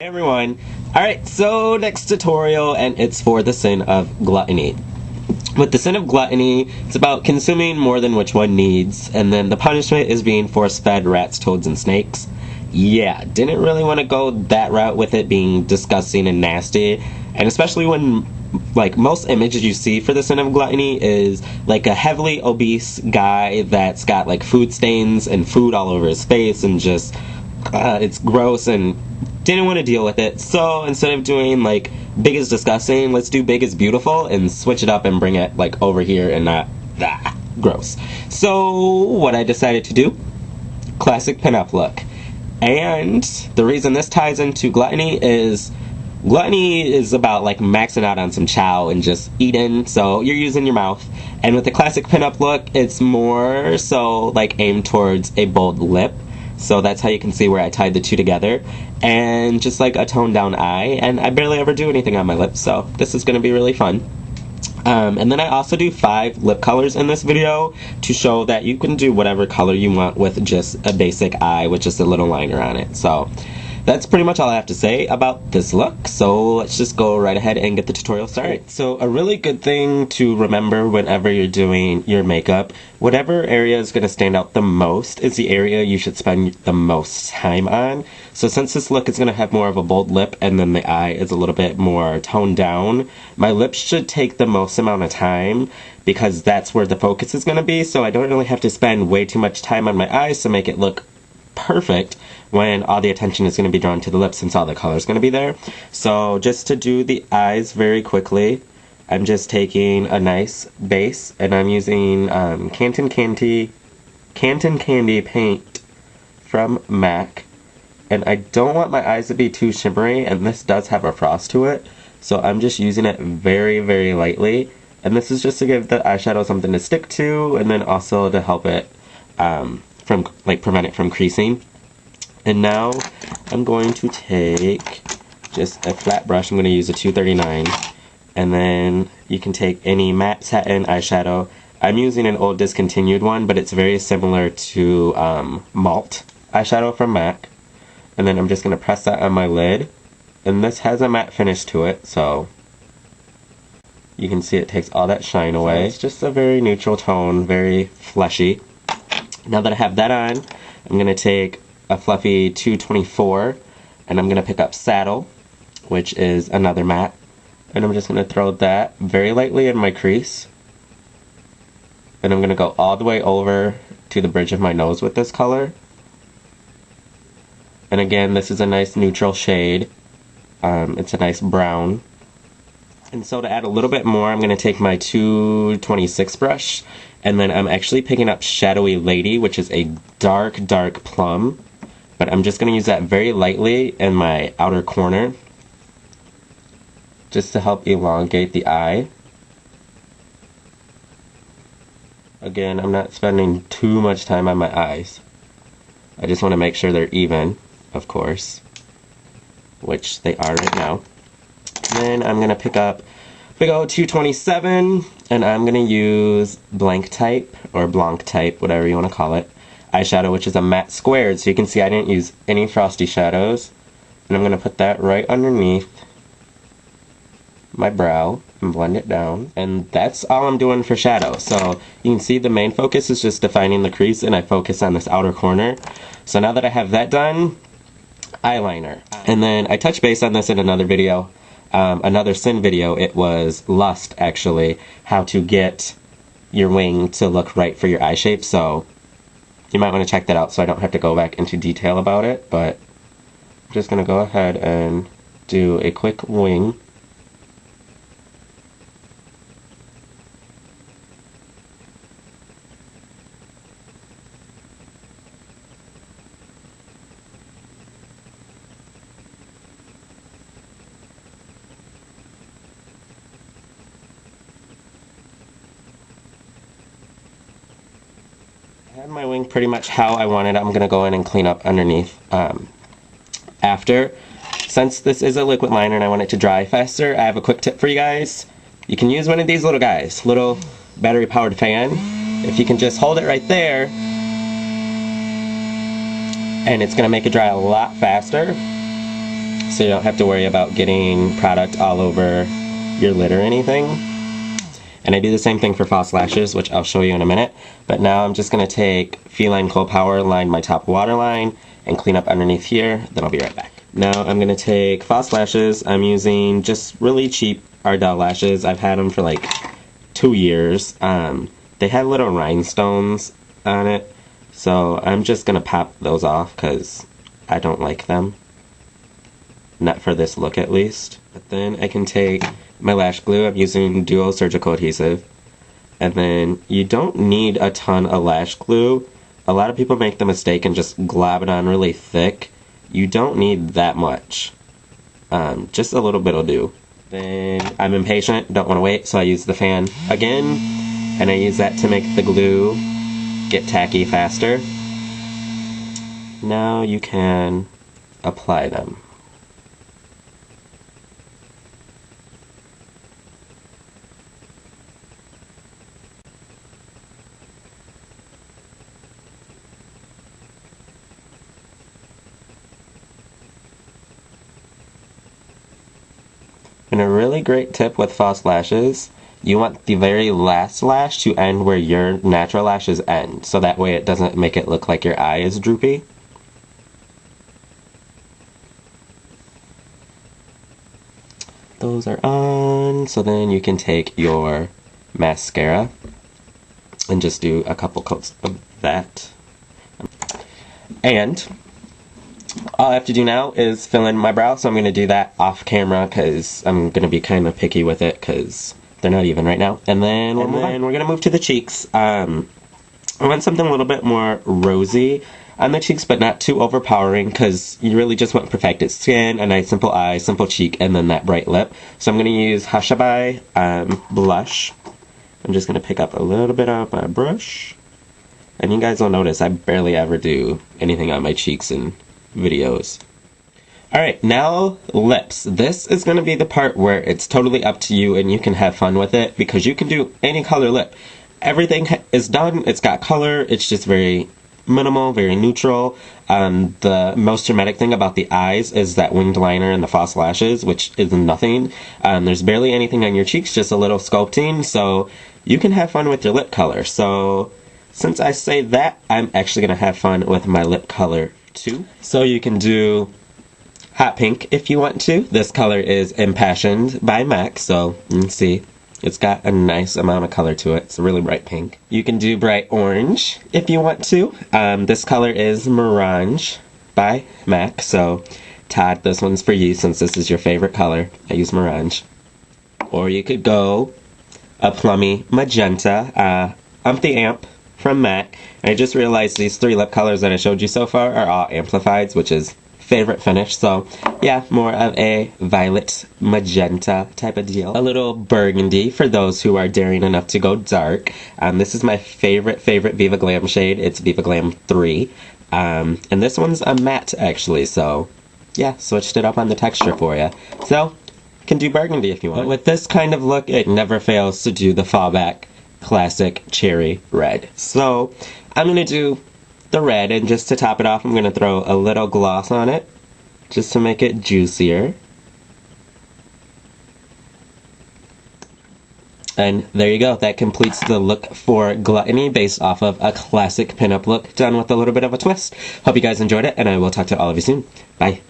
Hey everyone. Alright, so next tutorial, and it's for the sin of gluttony. With the sin of gluttony, it's about consuming more than which one needs, and then the punishment is being force-fed rats, toads, and snakes. Yeah, didn't really want to go that route with it being disgusting and nasty, and especially when, like, most images you see for the sin of gluttony is, like, a heavily obese guy that's got, like, food stains and food all over his face, and just, it's gross, and didn't want to deal with it. So instead of doing like big is disgusting, let's do big is beautiful and switch it up and bring it like over here and not gross. So what I decided to do, classic pinup look. And the reason this ties into gluttony is about like maxing out on some chow and just eating, so you're using your mouth. And with the classic pinup look, it's more so like aimed towards a bold lip. So that's how you can see where I tied the two together. And just like a toned down eye. And I barely ever do anything on my lips, so this is going to be really fun. And then I also do 5 lip colors in this video to show that you can do whatever color you want with just a basic eye with just a little liner on it. So that's pretty much all I have to say about this look, so let's just go right ahead and get the tutorial started. So a really good thing to remember whenever you're doing your makeup, whatever area is going to stand out the most is the area you should spend the most time on. So since this look is going to have more of a bold lip and then the eye is a little bit more toned down, my lips should take the most amount of time because that's where the focus is going to be, so I don't really have to spend way too much time on my eyes to make it look perfect when all the attention is going to be drawn to the lips since all the color is going to be there. So just to do the eyes very quickly, I'm just taking a nice base and I'm using Canton Candy paint from MAC. And I don't want my eyes to be too shimmery, and this does have a frost to it, so I'm just using it very, very lightly. And this is just to give the eyeshadow something to stick to, and then also to help it prevent it from creasing. And now I'm going to take just a flat brush. I'm going to use a 239, and then you can take any matte satin eyeshadow. I'm using an old discontinued one, but it's very similar to Malt eyeshadow from MAC. And then I'm just going to press that on my lid, and this has a matte finish to it, so you can see it takes all that shine away. It's just a very neutral tone, very fleshy. Now that I have that on, I'm going to take a fluffy 224, and I'm going to pick up Saddle, which is another matte, and I'm just going to throw that very lightly in my crease. And I'm going to go all the way over to the bridge of my nose with this color. And again, this is a nice neutral shade. It's a nice brown. And so to add a little bit more, I'm going to take my 226 brush, and then I'm actually picking up Shadowy Lady, which is a dark, dark plum. But I'm just going to use that very lightly in my outer corner, just to help elongate the eye. Again, I'm not spending too much time on my eyes. I just want to make sure they're even, of course, which they are right now. Then I'm going to pick up big old 227, and I'm going to use Blank Type, or Blanc Type, whatever you want to call it, eyeshadow, which is a matte squared, so you can see I didn't use any frosty shadows. And I'm going to put that right underneath my brow and blend it down. And that's all I'm doing for shadow. So you can see the main focus is just defining the crease, and I focus on this outer corner. So now that I have that done, eyeliner. And then I touched base on this in another video, another sin video. It was Lust, actually, how to get your wing to look right for your eye shape. So you might want to check that out so I don't have to go back into detail about it, but I'm just going to go ahead and do a quick wing. I had my wing pretty much how I wanted. I'm going to go in and clean up underneath after. Since this is a liquid liner and I want it to dry faster, I have a quick tip for you guys. You can use one of these little guys, little battery powered fan. If you can just hold it right there, and it's going to make it dry a lot faster. so you don't have to worry about getting product all over your lid or anything. And I do the same thing for false lashes, which I'll show you in a minute. But now I'm just going to take Feline Coal Power, line my top waterline, and clean up underneath here. Then I'll be right back. Now I'm going to take false lashes. I'm using just really cheap Ardell lashes. I've had them for like 2 years. They have little rhinestones on it, so I'm just going to pop those off because I don't like them. Not for this look at least. But then I can take my lash glue. I'm using dual surgical adhesive. And then you don't need a ton of lash glue. A lot of people make the mistake and just glob it on really thick. You don't need that much. Just a little bit will do. Then I'm impatient, don't want to wait, so I use the fan again. And I use that to make the glue get tacky faster. Now you can apply them. And a really great tip with false lashes, you want the very last lash to end where your natural lashes end, so that way it doesn't make it look like your eye is droopy. Those are on, so then you can take your mascara and just do a couple coats of that. And all I have to do now is fill in my brow, so I'm going to do that off camera because I'm going to be kind of picky with it because they're not even right now. And then we're going to move to the cheeks. I want something a little bit more rosy on the cheeks, but not too overpowering because you really just want perfected skin, a nice simple eye, simple cheek, and then that bright lip. So I'm going to use Hushabye blush. I'm just going to pick up a little bit of my brush. And you guys will notice I barely ever do anything on my cheeks in videos. Alright, now lips. This is going to be the part where it's totally up to you and you can have fun with it because you can do any color lip. Everything is done, it's got color, it's just very minimal, very neutral. The most dramatic thing about the eyes is that winged liner and the false lashes, which is nothing. There's barely anything on your cheeks, just a little sculpting, so you can have fun with your lip color. So since I say that, I'm actually going to have fun with my lip color too. So you can do hot pink if you want to. This color is Impassioned by MAC, so you can see it's got a nice amount of color to it. It's a really bright pink. You can do bright orange if you want to. This color is Mirage by MAC, so Todd, this one's for you since this is your favorite color. I use Mirage. Or you could go a plummy magenta, Umpty Amp from MAC. And I just realized these 3 lip colors that I showed you so far are all amplifieds, which is favorite finish. So yeah, more of a violet magenta type of deal. A little burgundy for those who are daring enough to go dark. This is my favorite Viva Glam shade. It's Viva Glam 3. And this one's a matte actually, so yeah, switched it up on the texture for you. So you can do burgundy if you want. But with this kind of look, it never fails to do the fallback classic cherry red. So I'm going to do the red, and just to top it off, I'm going to throw a little gloss on it, just to make it juicier. And there you go. That completes the look for Gluttony based off of a classic pinup look done with a little bit of a twist. Hope you guys enjoyed it, and I will talk to all of you soon. Bye.